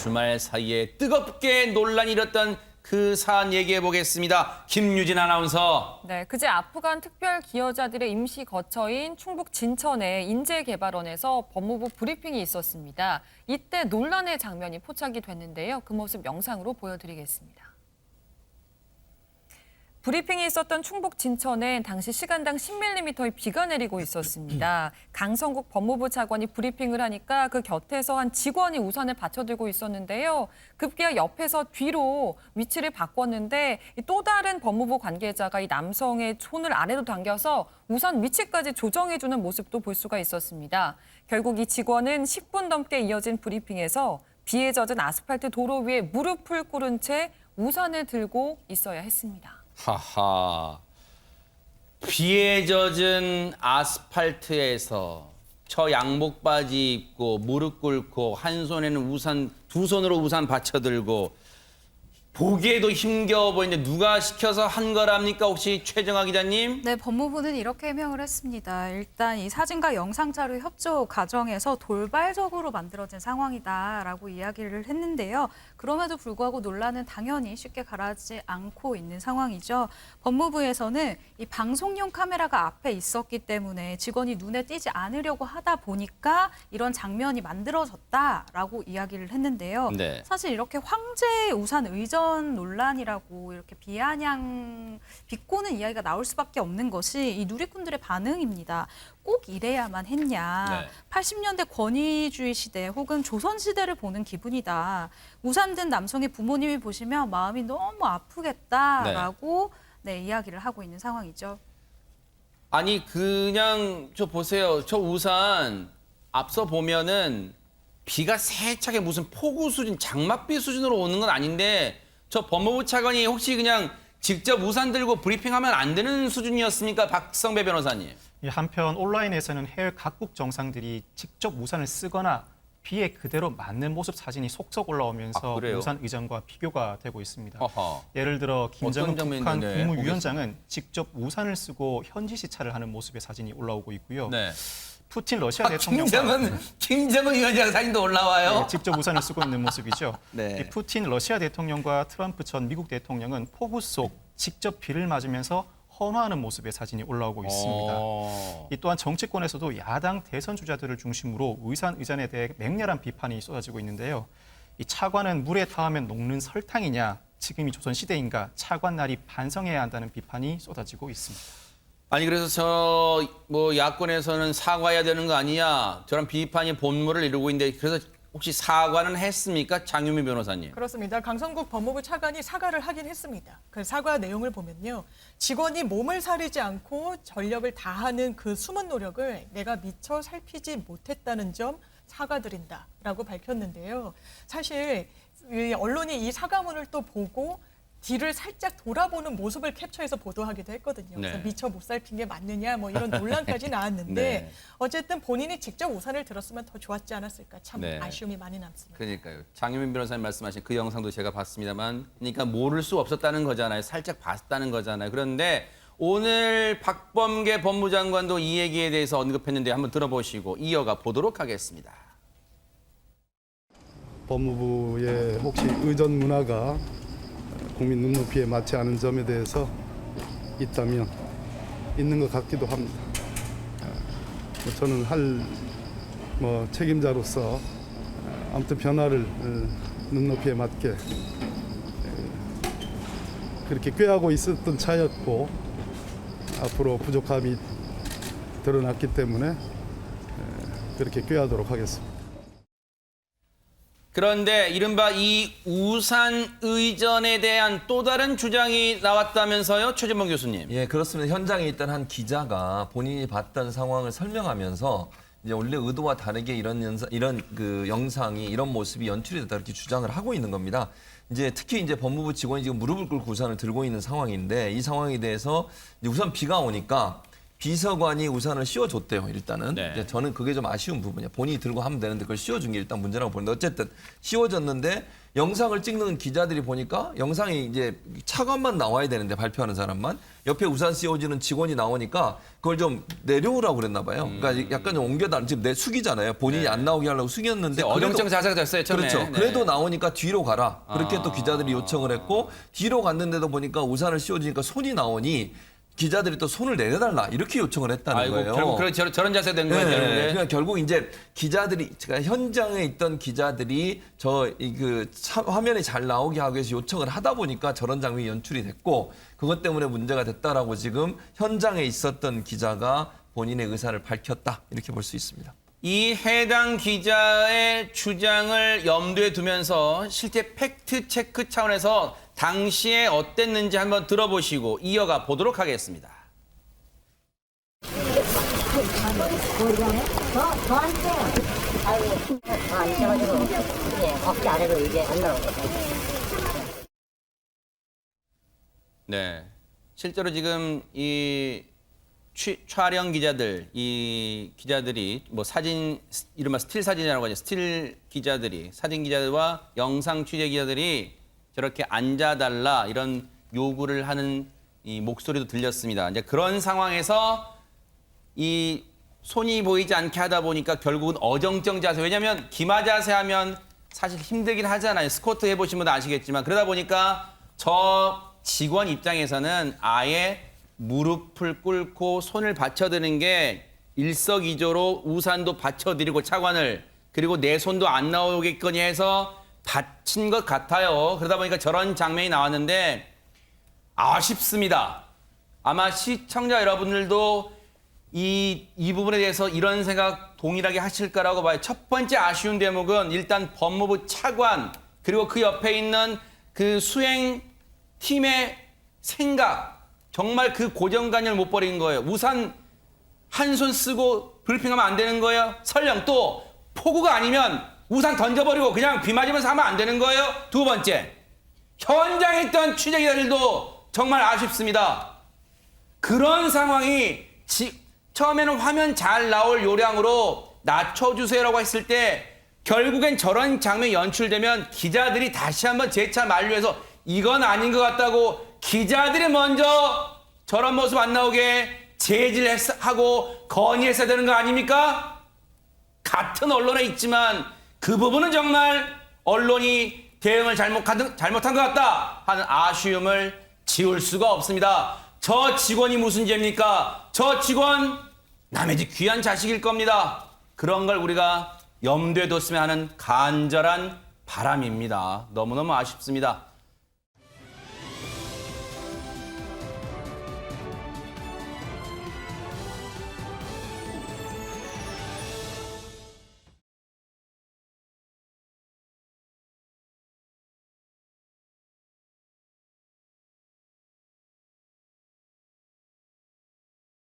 주말 사이에 뜨겁게 논란이 일었던 그 사안 얘기해 보겠습니다. 김유진 아나운서. 네, 그제 아프간 특별 기여자들의 임시 거처인 충북 진천의 인재개발원에서 법무부 브리핑이 있었습니다. 이때 논란의 장면이 포착이 됐는데요. 그 모습 영상으로 보여드리겠습니다. 브리핑이 있었던 충북 진천엔 당시 시간당 10mm의 비가 내리고 있었습니다. 강성국 법무부 차관이 브리핑을 하니까 그 곁에서 한 직원이 우산을 받쳐들고 있었는데요. 급기야 옆에서 뒤로 위치를 바꿨는데 또 다른 법무부 관계자가 이 남성의 손을 아래로 당겨서 우산 위치까지 조정해주는 모습도 볼 수가 있었습니다. 결국 이 직원은 10분 넘게 이어진 브리핑에서 비에 젖은 아스팔트 도로 위에 무릎을 꿇은 채 우산을 들고 있어야 했습니다. 하하. 비에 젖은 아스팔트에서 저 양복 바지 입고 무릎 꿇고 한 손에는 우산, 두 손으로 우산 받쳐들고 보기에도 힘겨워 보이는데 누가 시켜서 한 거랍니까? 혹시 최정아 기자님? 네, 법무부는 이렇게 해명을 했습니다. 일단 이 사진과 영상 자료 협조 과정에서 돌발적으로 만들어진 상황이다라고 이야기를 했는데요. 그럼에도 불구하고 논란은 당연히 쉽게 가라앉지 않고 있는 상황이죠. 법무부에서는 이 방송용 카메라가 앞에 있었기 때문에 직원이 눈에 띄지 않으려고 하다 보니까 이런 장면이 만들어졌다라고 이야기를 했는데요. 네. 사실 이렇게 황제 우산 의전 논란이라고 이렇게 비꼬는 이야기가 나올 수밖에 없는 것이 이 누리꾼들의 반응입니다. 꼭 이래야만 했냐. 네. 80년대 권위주의 시대 혹은 조선 시대를 보는 기분이다. 우산 든 남성의 부모님이 보시면 마음이 너무 아프겠다라고 이야기를 하고 있는 상황이죠. 아니 그냥 저 보세요. 저 우산 앞서 보면은 비가 세차게 무슨 폭우 수준, 장맛비 수준으로 오는 건 아닌데 저 법무부 차관이 혹시 그냥 직접 우산 들고 브리핑하면 안 되는 수준이었습니까? 박성배 변호사님. 한편 온라인에서는 해외 각국 정상들이 직접 우산을 쓰거나 비에 그대로 맞는 모습 사진이 속속 올라오면서 우산 의전과 비교가 되고 있습니다. 어허. 예를 들어 김정은 북한 장면인데? 국무위원장은 직접 우산을 쓰고 현지 시찰을 하는 모습의 사진이 올라오고 있고요. 네. 푸틴 러시아 대통령과 김정은 위원장 사진도 올라와요. 네, 직접 우산을 쓰고 있는 모습이죠. 네. 이 푸틴 러시아 대통령과 트럼프 전 미국 대통령은 폭우 속 직접 비를 맞으면서 헌화하는 모습의 사진이 올라오고 있습니다. 이 또한 정치권에서도 야당 대선 주자들을 중심으로 우산 의전에 대해 맹렬한 비판이 쏟아지고 있는데요. 이 차관은 물에 닿으면 녹는 설탕이냐, 지금이 조선 시대인가, 차관날이 반성해야 한다는 비판이 쏟아지고 있습니다. 아니 그래서 저 뭐 야권에서는 사과해야 되는 거 아니냐 저런 비판이 본물을 이루고 있는데 그래서 혹시 사과는 했습니까? 장유미 변호사님. 그렇습니다. 강성국 법무부 차관이 사과를 하긴 했습니다. 그 사과 내용을 보면요. 직원이 몸을 사리지 않고 전력을 다하는 그 숨은 노력을 내가 미처 살피지 못했다는 점 사과드린다라고 밝혔는데요. 사실 언론이 이 사과문을 또 보고 뒤를 살짝 돌아보는 모습을 캡처해서 보도하기도 했거든요. 그래서 네. 미처 못 살핀 게 맞느냐 뭐 이런 논란까지 나왔는데 네. 어쨌든 본인이 직접 우산을 들었으면 더 좋았지 않았을까 참 네. 아쉬움이 많이 남습니다. 그러니까요. 장유민 변호사님 말씀하신 그 영상도 제가 봤습니다만 그러니까 모를 수 없었다는 거잖아요. 살짝 봤다는 거잖아요. 그런데 오늘 박범계 법무장관도 이 얘기에 대해서 언급했는데 한번 들어보시고 이어가 보도록 하겠습니다. 법무부의 혹시 의전 문화가 국민 눈높이에 맞지 않은 점에 대해서 있다면 있는 것 같기도 합니다. 저는 책임자로서 아무튼 변화를 눈높이에 맞게 그렇게 꾀하고 있었던 차였고 앞으로 부족함이 드러났기 때문에 그렇게 꾀하도록 하겠습니다. 그런데 이른바 이 우산 의전에 대한 또 다른 주장이 나왔다면서요, 최진봉 교수님? 예, 그렇습니다. 현장에 있던 한 기자가 본인이 봤던 상황을 설명하면서 이제 원래 의도와 다르게 이런 영상이 이런 모습이 연출이 됐다 이렇게 주장을 하고 있는 겁니다. 이제 특히 이제 법무부 직원이 지금 무릎을 꿇고 우산을 들고 있는 상황인데 이 상황에 대해서 이제 우선 비가 오니까 비서관이 우산을 씌워줬대요, 일단은. 네. 이제 저는 그게 좀 아쉬운 부분이에요. 본인이 들고 하면 되는데 그걸 씌워준 게 일단 문제라고 보는데 어쨌든 씌워졌는데 영상을 찍는 기자들이 보니까 영상이 이제 차관만 나와야 되는데 발표하는 사람만 옆에 우산 씌워주는 직원이 나오니까 그걸 좀 내려오라고 그랬나 봐요. 그러니까 약간 좀 옮겨다 지금 내 숙이잖아요. 본인이 안 나오게 하려고 숙였는데 어정쩡 자세가 됐어요, 처음에. 그렇죠. 네. 그래도 나오니까 뒤로 가라. 그렇게 또 기자들이 요청을 했고 뒤로 갔는데도 보니까 우산을 씌워주니까 손이 나오니 기자들이 또 손을 내려달라 이렇게 요청을 했다는 아이고, 거예요. 결국 저런 자세가 된 거예요, 네, 결국에. 그러니까 결국 이제 기자들이 제가 현장에 있던 기자들이 화면에 잘 나오게 하기 위해서 요청을 하다 보니까 저런 장면이 연출이 됐고 그것 때문에 문제가 됐다라고 지금 현장에 있었던 기자가 본인의 의사를 밝혔다 이렇게 볼 수 있습니다. 이 해당 기자의 주장을 염두에 두면서 실제 팩트 체크 차원에서 당시에 어땠는지 한번 들어보시고 이어가 보도록 하겠습니다. 네, 실제로 지금 이 촬영 기자들, 이 기자들이 뭐 사진, 이른바 스틸 사진이라고 하죠. 스틸 기자들이, 사진 기자들과 영상 취재 기자들이 저렇게 앉아달라 이런 요구를 하는 이 목소리도 들렸습니다. 이제 그런 상황에서 이 손이 보이지 않게 하다 보니까 결국은 어정쩡 자세. 왜냐하면 기마 자세 하면 사실 힘들긴 하잖아요. 스쿼트 해보신 분도 아시겠지만 그러다 보니까 저 직원 입장에서는 아예 무릎을 꿇고 손을 받쳐드는 게 일석이조로 우산도 받쳐드리고 차관을 그리고 내 손도 안 나오겠거니 해서 받친 것 같아요. 그러다 보니까 저런 장면이 나왔는데 아쉽습니다. 아마 시청자 여러분들도 이 부분에 대해서 이런 생각 동일하게 하실 거라고 봐요. 첫 번째 아쉬운 대목은 일단 법무부 차관 그리고 그 옆에 있는 그 수행팀의 생각 정말 그 고정관념을 못 버린 거예요. 우산 한 손 쓰고 브리핑하면 안 되는 거예요. 설령 또 폭우가 아니면 우산 던져버리고 그냥 비 맞으면서 하면 안 되는 거예요. 두 번째, 현장에 있던 취재기자들도 정말 아쉽습니다. 그런 상황이 처음에는 화면 잘 나올 요량으로 낮춰주세요라고 했을 때 결국엔 저런 장면이 연출되면 기자들이 다시 한번 재차 만류해서 이건 아닌 것 같다고 기자들이 먼저 저런 모습 안 나오게 제지하고 건의했어야 되는 거 아닙니까? 같은 언론에 있지만 그 부분은 정말 언론이 대응을 잘못한 것 같다 하는 아쉬움을 지울 수가 없습니다. 저 직원이 무슨 죄입니까? 저 직원 남의 집 귀한 자식일 겁니다. 그런 걸 우리가 염두에 뒀으면 하는 간절한 바람입니다. 너무너무 아쉽습니다.